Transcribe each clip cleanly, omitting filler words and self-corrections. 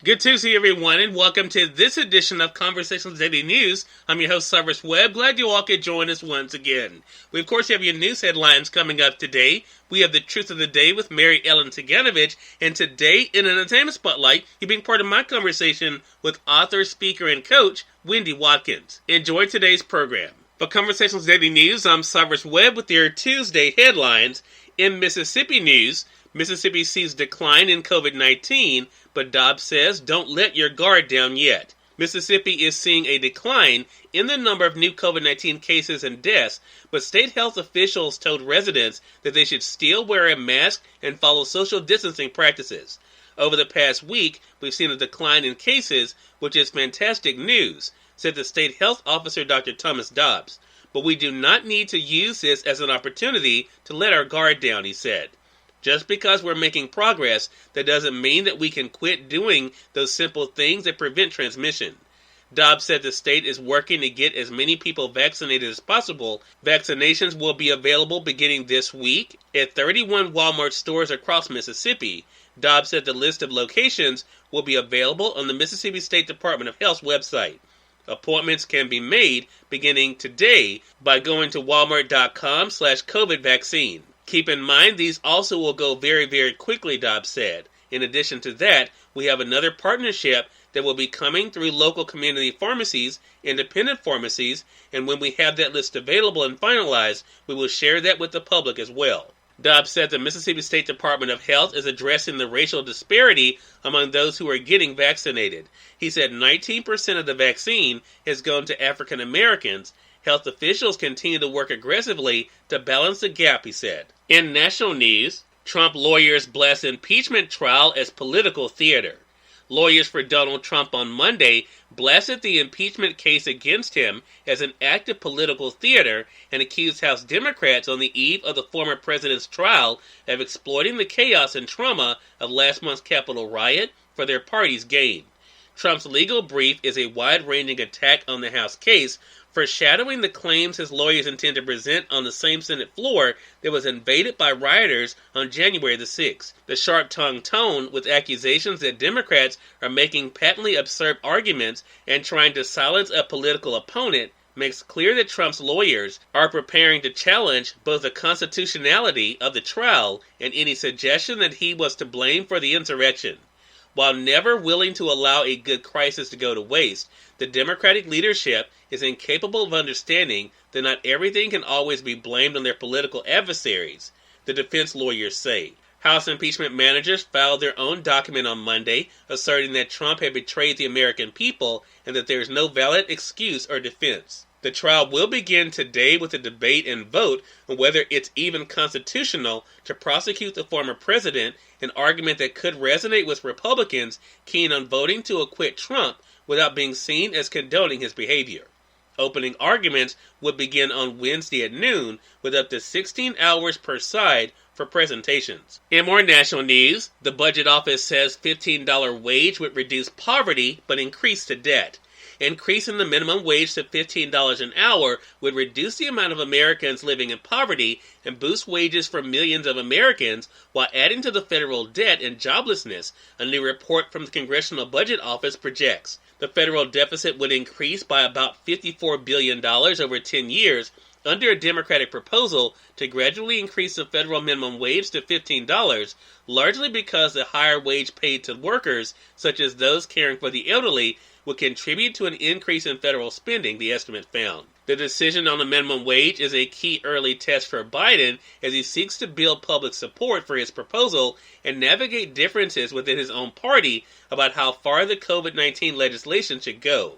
Good Tuesday, everyone, and welcome to this edition of Conversations Daily News. I'm your host, Cyrus Webb. Glad you all could join us once again. We, of course, have your news headlines coming up today. We have the Truth of the Day with Mary Ellen Ciganovich, and today, in an entertainment spotlight, you're being part of my conversation with author, speaker, and coach, Wendy Watkins. Enjoy today's program. For Conversations Daily News, I'm Cyrus Webb with your Tuesday headlines. In Mississippi news, Mississippi sees decline in COVID-19, but Dobbs says don't let your guard down yet. Mississippi is seeing a decline in the number of new COVID-19 cases and deaths, but state health officials told residents that they should still wear a mask and follow social distancing practices. Over the past week, we've seen a decline in cases, which is fantastic news, said the state health officer Dr. Thomas Dobbs. But we do not need to use this as an opportunity to let our guard down, he said. Just because we're making progress, that doesn't mean that we can quit doing those simple things that prevent transmission. Dobbs said the state is working to get as many people vaccinated as possible. Vaccinations will be available beginning this week at 31 Walmart stores across Mississippi. Dobbs said the list of locations will be available on the Mississippi State Department of Health's website. Appointments can be made beginning today by going to walmart.com/COVID vaccine. Keep in mind, these also will go very, very quickly, Dobbs said. In addition to that, we have another partnership that will be coming through local community pharmacies, independent pharmacies, and when we have that list available and finalized, we will share that with the public as well. Dobbs said the Mississippi State Department of Health is addressing the racial disparity among those who are getting vaccinated. He said 19% of the vaccine has gone to African Americans. Health officials continue to work aggressively to balance the gap, he said. In national news, Trump lawyers bless impeachment trial as political theater. Lawyers for Donald Trump on Monday blasted the impeachment case against him as an act of political theater and accused House Democrats on the eve of the former president's trial of exploiting the chaos and trauma of last month's Capitol riot for their party's gain. Trump's legal brief is a wide-ranging attack on the House case, foreshadowing the claims his lawyers intend to present on the same Senate floor that was invaded by rioters on January the 6th. The sharp-tongued tone, with accusations that Democrats are making patently absurd arguments and trying to silence a political opponent, makes clear that Trump's lawyers are preparing to challenge both the constitutionality of the trial and any suggestion that he was to blame for the insurrection. While never willing to allow a good crisis to go to waste, the Democratic leadership is incapable of understanding that not everything can always be blamed on their political adversaries, the defense lawyers say. House impeachment managers filed their own document on Monday, asserting that Trump had betrayed the American people and that there is no valid excuse or defense. The trial will begin today with a debate and vote on whether it's even constitutional to prosecute the former president, an argument that could resonate with Republicans keen on voting to acquit Trump without being seen as condoning his behavior. Opening arguments would begin on Wednesday at noon, with up to 16 hours per side for presentations. In more national news, the budget office says $15 wage would reduce poverty but increase the debt. Increasing the minimum wage to $15 an hour would reduce the amount of Americans living in poverty and boost wages for millions of Americans while adding to the federal debt and joblessness, a new report from the Congressional Budget Office projects. The federal deficit would increase by about $54 billion over 10 years under a Democratic proposal to gradually increase the federal minimum wage to $15, largely because the higher wage paid to workers, such as those caring for the elderly, would contribute to an increase in federal spending, the estimate found. The decision on the minimum wage is a key early test for Biden as he seeks to build public support for his proposal and navigate differences within his own party about how far the COVID-19 legislation should go.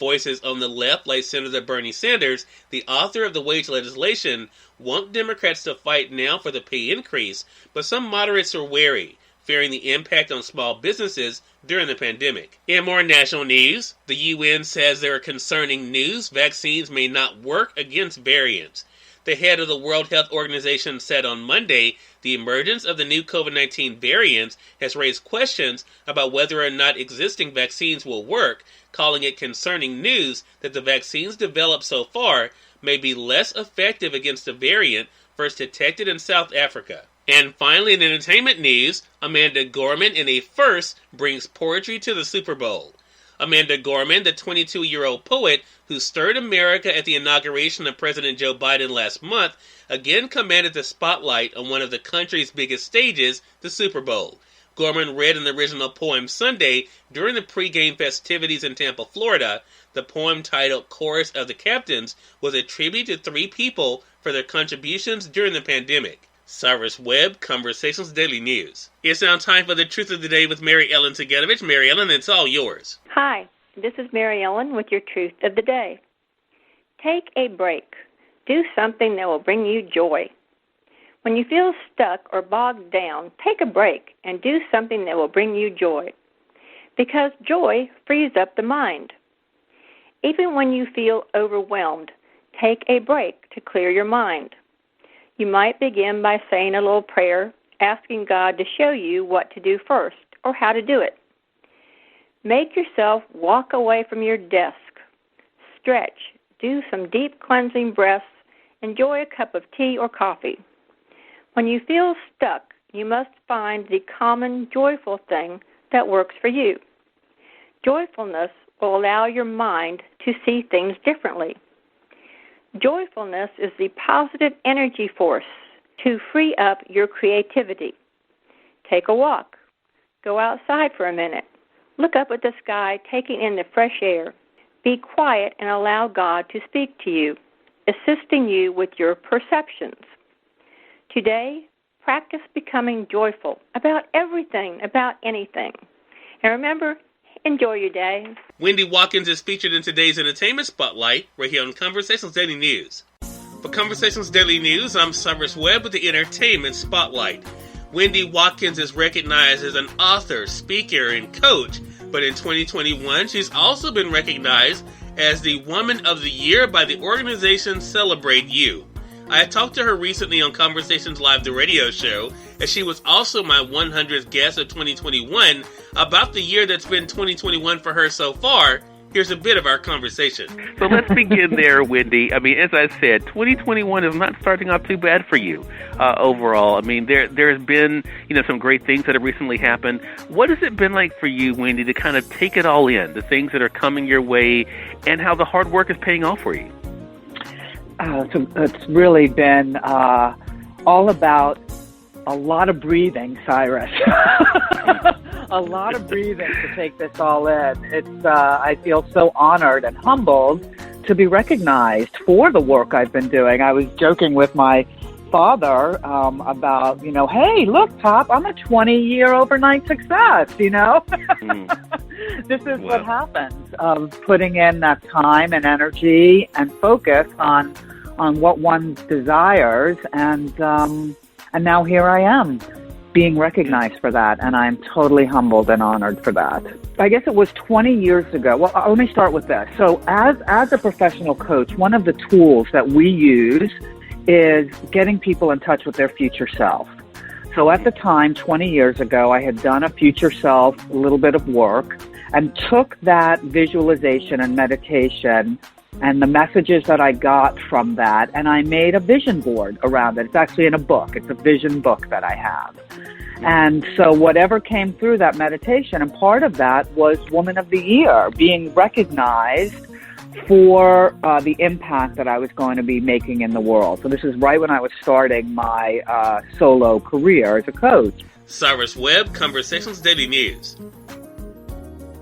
Voices on the left, like Senator Bernie Sanders, the author of the wage legislation, want Democrats to fight now for the pay increase, but some moderates are wary, fearing the impact on small businesses during the pandemic. In more national news, the UN says there are concerning news vaccines may not work against variants. The head of the World Health Organization said on Monday the emergence of the new COVID-19 variants has raised questions about whether or not existing vaccines will work, calling it concerning news that the vaccines developed so far may be less effective against the variant first detected in South Africa. And finally, in entertainment news, Amanda Gorman, in a first, brings poetry to the Super Bowl. Amanda Gorman, the 22-year-old poet who stirred America at the inauguration of President Joe Biden last month, again commanded the spotlight on one of the country's biggest stages, the Super Bowl. Gorman read an original poem Sunday during the pregame festivities in Tampa, Florida. The poem, titled Chorus of the Captains, was a tribute to three people for their contributions during the pandemic. Cyrus Webb, Conversations Daily News. It's now time for the Truth of the Day with Mary Ellen Ciganovich. Mary Ellen, it's all yours. Hi, this is Mary Ellen with your Truth of the Day. Take a break. Do something that will bring you joy. When you feel stuck or bogged down, take a break and do something that will bring you joy. Because joy frees up the mind. Even when you feel overwhelmed, take a break to clear your mind. You might begin by saying a little prayer, asking God to show you what to do first or how to do it. Make yourself walk away from your desk. Stretch. Do some deep cleansing breaths. Enjoy a cup of tea or coffee. When you feel stuck, you must find the common joyful thing that works for you. Joyfulness will allow your mind to see things differently. Joyfulness is the positive energy force to free up your creativity. Take a walk. Go outside for a minute. Look up at the sky, taking in the fresh air. Be quiet and allow God to speak to you, assisting you with your perceptions. Today, practice becoming joyful about everything, about anything. And remember, enjoy your day. Wendy Watkins is featured in today's Entertainment Spotlight, right here on Conversations Daily News. For Conversations Daily News, I'm Cyrus Webb with the Entertainment Spotlight. Wendy Watkins is recognized as an author, speaker, and coach, but in 2021, she's also been recognized as the Woman of the Year by the organization Celebrate You. I talked to her recently on Conversations Live, the radio show, as she was also my 100th guest of 2021, about the year that's been 2021 for her so far. Here's a bit of our conversation. So let's begin there, Wendy. I mean, as I said, 2021 is not starting off too bad for you overall. I mean, there's been, some great things that have recently happened. What has it been like for you, Wendy, to kind of take it all in, the things that are coming your way, and how the hard work is paying off for you? So it's really been all about a lot of breathing, Cyrus. A lot of breathing to take this all in. It's I feel so honored and humbled to be recognized for the work I've been doing. I was joking with my father about, hey, look, Pop, I'm a 20-year overnight success, This is what happens of putting in that time and energy and focus on what one desires, and now here I am being recognized for that, and I'm totally humbled and honored for that. I guess it was 20 years ago. Well, let me start with this. So as a professional coach, one of the tools that we use is getting people in touch with their future self. So at the time, 20 years ago, I had done a future self, a little bit of work, and took that visualization and meditation and the messages that I got from that, and I made a vision board around it. It's actually in a book. It's a vision book that I have. And so whatever came through that meditation, and part of that was Woman of the Year, being recognized for the impact that I was going to be making in the world. So this is right when I was starting my solo career as a coach. Cyrus Webb, Conversations Daily News.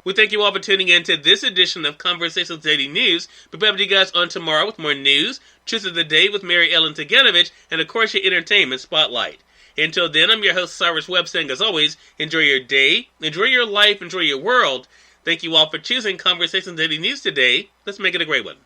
We thank you all for tuning in to this edition of Conversations Daily News. We'll be back with you guys on tomorrow with more news, Truth of the Day with Mary Ellen Ciganovich, and of course your Entertainment Spotlight. Until then, I'm your host Cyrus Webb saying, as always, enjoy your day, enjoy your life, enjoy your world. Thank you all for choosing Conversations Daily News today. Let's make it a great one.